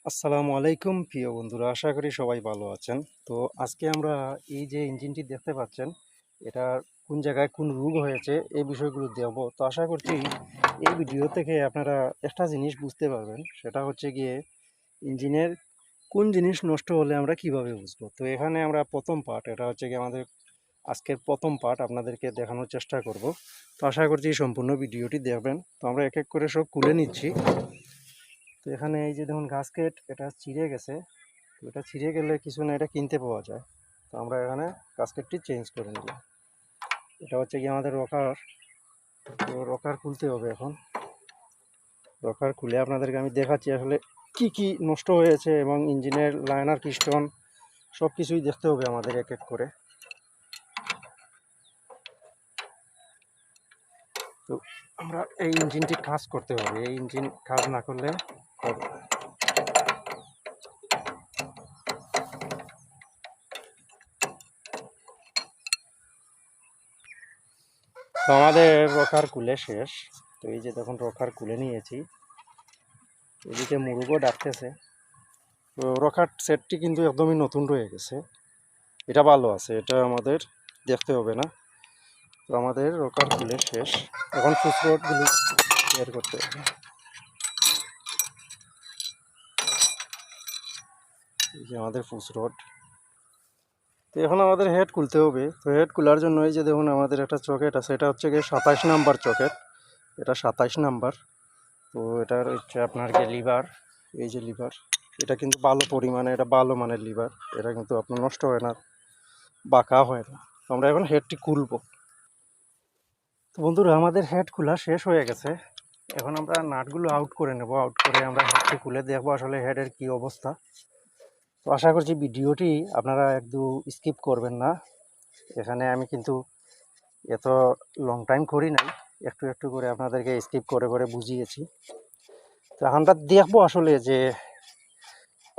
আসসালামু আলাইকুম প্রিয় বন্ধুরা, আশা করি সবাই ভালো আছেন। তো আজকে আমরা এই যে ইঞ্জিনটি দেখতে পাচ্ছেন, এটা কোন জায়গায় কোন রোগ হয়েছে এই বিষয়গুলো দেখব। তো আশা করছি এই ভিডিও থেকে আপনারা একটা জিনিস বুঝতে পারবেন, সেটা হচ্ছে গিয়ে ইঞ্জিনের কোন জিনিস নষ্ট হলে আমরা কিভাবে বুঝবো। তো এখানে আমরা প্রথম পার্ট, এটা হচ্ছে গিয়ে আমাদের আজকের প্রথম পার্ট আপনাদেরকে দেখানোর চেষ্টা করব। তো আশা করছি সম্পূর্ণ ভিডিওটি দেখবেন। তো আমরা এক এক করে সব খুলে নিচ্ছি। তো এখানে এই যে দেখুন গাস্কেট, এটা ছিঁড়ে গেছে। তো এটা ছিঁড়ে গেলে কিছু না, এটা কিনতে পাওয়া যায়। তো আমরা এখানে গাস্কেটটি চেঞ্জ করে নিলাম। এটা হচ্ছে কি আমাদের রকার। তো রকার খুলতে হবে এখন। রকার খুলে আপনাদেরকে আমি দেখাচ্ছি আসলে কি কি নষ্ট হয়েছে, এবং ইঞ্জিনের লাইনার পিস্টন সব কিছুই দেখতে হবে আমাদের এক এক করে। তো আমরা এই ইঞ্জিনটি কাজ করতে হবে, এই ইঞ্জিন কাজ না করলে হবে না। তো আমাদের রকার খুলে শেষ। তো এই যে দেখুন রকার খুলে নিয়েছি। এদিকে মুরুগও ডাকতেছে। তো রকার সেটটি কিন্তু একদমই নতুন রয়ে গেছে, এটা ভালো আছে, এটা আমাদের দেখতে হবে না। তো আমাদের রকার খুলে শেষ। এখন ফুসরোডগুলো বের করতে হবে। এই যে আমাদের ফুসরোড। তো এখন আমাদের হেড খুলতে হবে। তো হেড খোলার জন্য এই যে দেখুন আমাদের একটা চকেট আছে, এটা হচ্ছে গিয়ে 27 নাম্বার চকেট। এটা 27 নাম্বার। তো এটার হচ্ছে আপনার যে লিভার, এই যে লিভার, এটা কিন্তু ভালো পরিমাণে, এটা ভালো মানের লিভার। এটা কিন্তু আপনার নষ্ট হয় না, বাঁকা হয় না। তো আমরা এখন হেডটি খুলবো। তো বন্ধুরা, আমাদের হেড খোলা শেষ হয়ে গেছে। এখন আমরা নাটগুলো আউট করে নেব। আউট করে আমরা হেডটি খুলে দেখবো আসলে হেডের কি অবস্থা। তো আশা করছি ভিডিওটি আপনারা একটু স্কিপ করবেন না। এখানে আমি কিন্তু এত লং টাইম করি নাই, একটু একটু করে আপনাদেরকে স্কিপ করে করে বুঝিয়েছি। তো আমরা দেখবো আসলে যে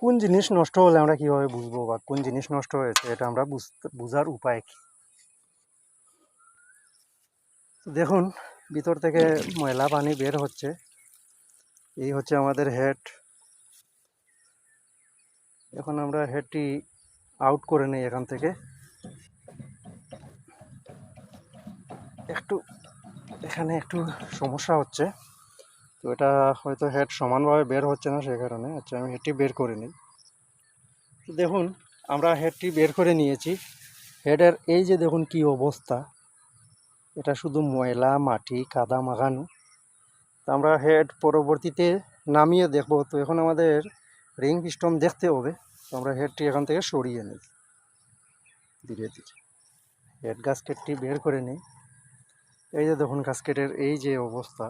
কোন জিনিস নষ্ট হলে আমরা কিভাবে বুঝবো, বা কোন জিনিস নষ্ট হয়েছে এটা আমরা বুঝার উপায় কি। দেখুন ভিতর থেকে ময়লা পানি বের হচ্ছে। এই হচ্ছে আমাদের হেড। এখন আমরা হেডটি আউট করে নেই এখান থেকে। একটু এখানে একটু সমস্যা হচ্ছে, তো এটা হয়তো হেড সমানভাবে বের হচ্ছে না, সেই কারণে। আচ্ছা, আমি হেডটি বের করে নিই। তো দেখুন আমরা হেডটি বের করে নিয়েছি। হেডের এই যে দেখুন কি অবস্থা, এটা শুধু ময়লা মাটি কাদা মাখানো। তো আমরা হেড পরবর্তীতে নামিয়ে দেখব। তো এখন আমাদের রিং পিস্টন দেখতে হবে। তো আমরা হেডটি এখান থেকে সরিয়ে নিই ধীরে ধীরে। হেড গাস্কেটটি বের করে নিই। এই যে দেখুন গাস্কেটের এই যে অবস্থা,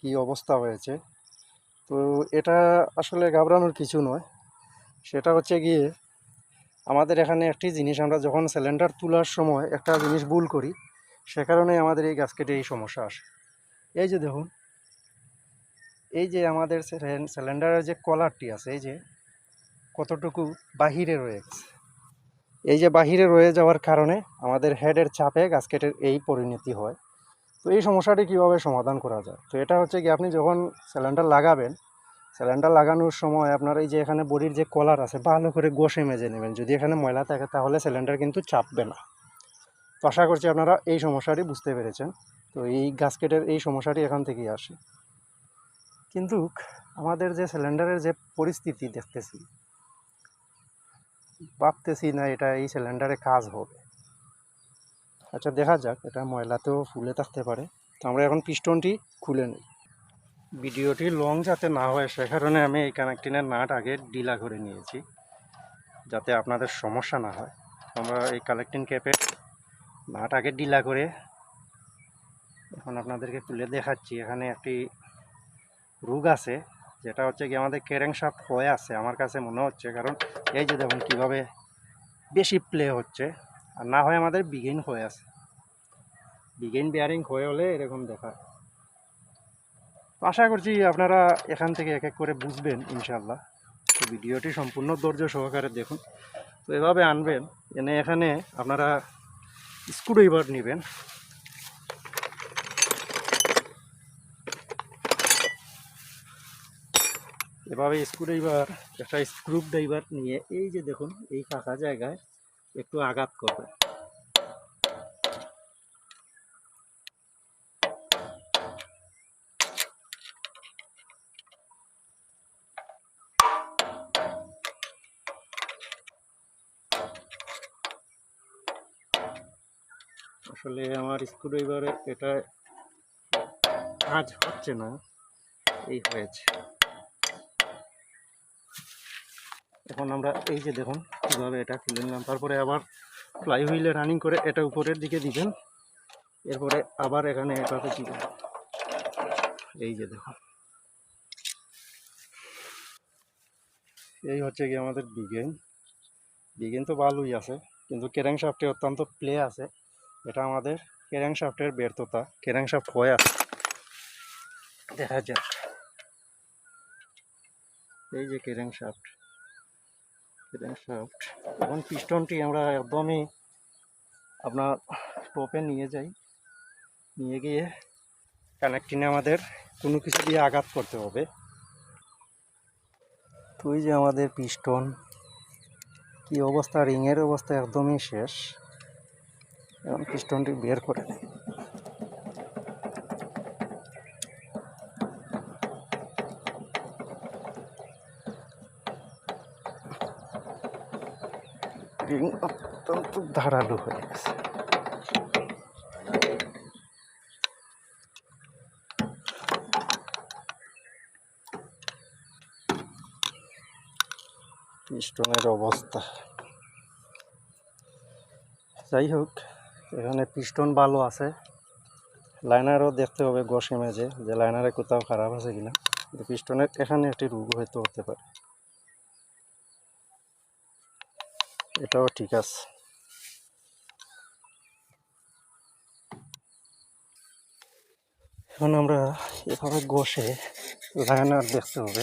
কি অবস্থা হয়েছে। তো এটা আসলে ঘাবড়ানোর কিছু নয়। সেটা হচ্ছে গিয়ে আমাদের এখানে একটি জিনিস, আমরা যখন সিলিন্ডার তোলার সময় একটা জিনিস ভুল করি, সে কারণে আমাদের এই গাস্কেটে এই সমস্যা আসে। এই যে দেখুন, এই যে আমাদের সিলিন্ডারের যে কলারটি আছে, এই যে কতটুকু বাহিরে রয়ে গেছে। এই যে বাহিরে রয়ে যাওয়ার কারণে আমাদের হেডের চাপে গাস্কেটের এই পরিণতি হয়। তো এই সমস্যাটি কীভাবে সমাধান করা যায়, তো এটা হচ্ছে কি, আপনি যখন সিলিন্ডার লাগাবেন, সিলিন্ডার লাগানোর সময় আপনার এই যে এখানে বডির যে কলার আছে, ভালো করে ঘষে মেজে নেবেন। যদি এখানে ময়লা থাকে তাহলে সিলিন্ডার কিন্তু চাপবে না। তো আশা করছি আপনারা এই সমস্যাটি বুঝতে পেরেছেন। তো এই গাস্কেটের এই সমস্যাটি এখান থেকেই আসে। কিন্তু আমাদের যে সিলিন্ডারের যে পরিস্থিতি দেখতেছি, ভাবতেছি না এটা এই সিলিন্ডারে কাজ হবে। আচ্ছা দেখা যাক, এটা ময়লাতেও ফুলে থাকতে পারে। তো আমরা এখন পিস্টনটি খুলে নিই। ভিডিওটি লং যাতে না হয় সে কারণে আমি এই কানেক্টিংয়ের নাট আগে ঢিলা করে নিয়েছি, যাতে আপনাদের সমস্যা না হয়। আমরা এই কানেক্টিং ক্যাপের নাট আগে ঢিলা করে এখন আপনাদেরকে খুলে দেখাচ্ছি। এখানে একটি রোগ আছে, যেটা হচ্ছে কি আমাদের ক্যারেংশাফট হয়ে আছে আমার কাছে মনে হচ্ছে। কারণ এই যে দেখুন কীভাবে বেশি প্লে হচ্ছে, আর না হয় আমাদের বিগিন হয়ে আছে। বিগিন বিয়ারিং হয়ে হলে এরকম দেখা। আশা করছি আপনারা এখান থেকে এক এক করে বুঝবেন ইনশাল্লাহ। তো ভিডিওটি সম্পূর্ণ ধৈর্য সহকারে দেখুন। তো এভাবে আনবেন, এনে এখানে আপনারা স্ক্রুড্রাইভার নেবেন। এভাবে স্ক্রুড্রাইভার, একটা স্ক্রুড্রাইভার নিয়ে এই যে দেখুন এই ফাঁকা জায়গায় একটু আঘাত করবে। আসলে আমার স্ক্রুড্রাইভারে এটা কাজ হচ্ছে না, এই হয়েছে। এখন আমরা এই যে দেখুন কীভাবে এটা খুলে নিলাম, তারপরে আবার ফ্লাই হুইলে রানিং করে এটা উপরের দিকে দিবেন, এরপরে আবার এখানে এটাতে দিবেন। এই যে দেখুন, এই হচ্ছে কি আমাদের বিগেন তো ভালোই আছে, কিন্তু ক্যারেংশাফটে অত্যন্ত প্লে আছে। এটা আমাদের ক্যারেংশাফটের ব্যর্থতা, ক্যারেংশাফট হয়ে আছে, দেখা যাক। এই যে ক্যারেংশাফট, এখন পিস্টনটি আমরা একদমই আপনার টপে নিয়ে যাই, নিয়ে গিয়ে কানেক্টিনে আমাদের কোনো কিছু দিয়ে আঘাত করতে হবে। তো এই যে আমাদের পিস্টন কি অবস্থা, রিংয়ের অবস্থা একদমই শেষ। এখন পিস্টনটি বের করে নেই। রিং অত্যন্ত ধারালো হয়ে গেছে। পিস্টনের অবস্থা যাই হোক, এখানে পিস্টন ভালো আছে, লাইনারও দেখতে হবে গস ইমেজে যে লাইনারে কোথাও খারাপ আছে কিনা। পিস্টনের এখানে একটি রোগ হয়তো হতে পারে, এটাও ঠিক আছে। এখন আমরা এভাবে ঘষে লাইনার দেখতে হবে,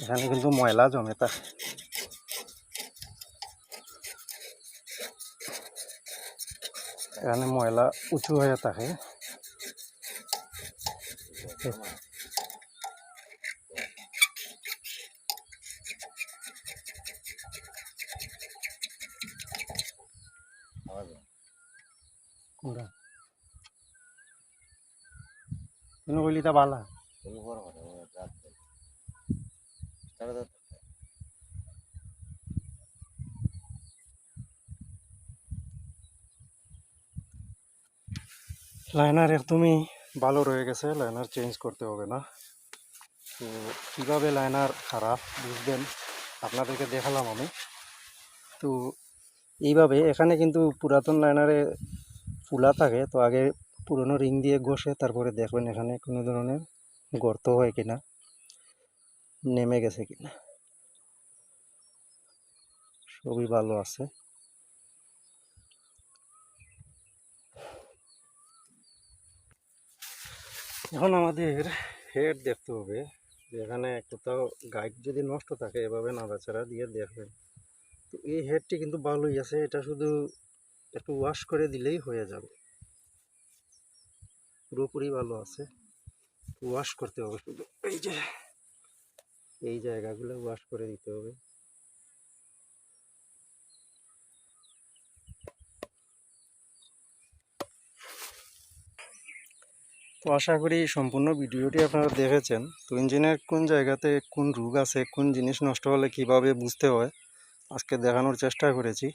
এখানে কিন্তু ময়লা জমে থাকে। এখানে ময়লা উঁচু হয়ে থাকে, কইলিটা বালা লাইনার একদমই ভালো রয়ে গেছে, লাইনার চেঞ্জ করতে হবে না। তো কীভাবে লাইনার খারাপ বুঝবেন আপনাদেরকে দেখালাম আমি। তো এইভাবে এখানে কিন্তু পুরাতন লাইনারে ফুলা থাকে, তো আগে পুরনো রিং দিয়ে ঘষে তারপরে দেখবেন এখানে কোনো ধরনের গর্ত হয় কিনা, নেমে গেছে কিনা, সবই ভালো আছে। এখন আমাদের হেড দেখতে হবে, যে এখানে কোথাও গাইড যদি নষ্ট থাকে এভাবে নাড়াচাড়া দিয়ে দেখবেন। তো এই হেডটি কিন্তু ভালোই আছে, এটা শুধু একটু ওয়াশ করে দিলেই হয়ে যাবে, পুরোপুরি ভালো আছে। ওয়াশ করতে হবে শুধু, এই যে এই জায়গাগুলো ওয়াশ করে দিতে হবে। তো আশা করি সম্পূর্ণ ভিডিওটি আপনারা দেখেছেন। তো ইঞ্জিনের কোন জায়গাতে কোন রোগ আছে, কোন জিনিস নষ্ট হলে কিভাবে বুঝতে হয়, আজকে দেখানোর চেষ্টা করেছি।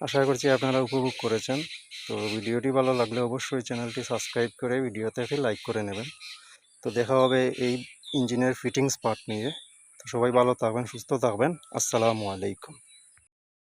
আশা করছি আপনারা উপভোগ করেছেন। তো ভিডিওটি ভালো লাগলে অবশ্যই চ্যানেলটি সাবস্ক্রাইব করে ভিডিওতে একটি লাইক করে নেবেন। তো দেখা হবে এই ইঞ্জিনের ফিটিংস পার্ট নিয়ে। তো সবাই ভালো থাকবেন, সুস্থ থাকবেন। আসসালামু আলাইকুম।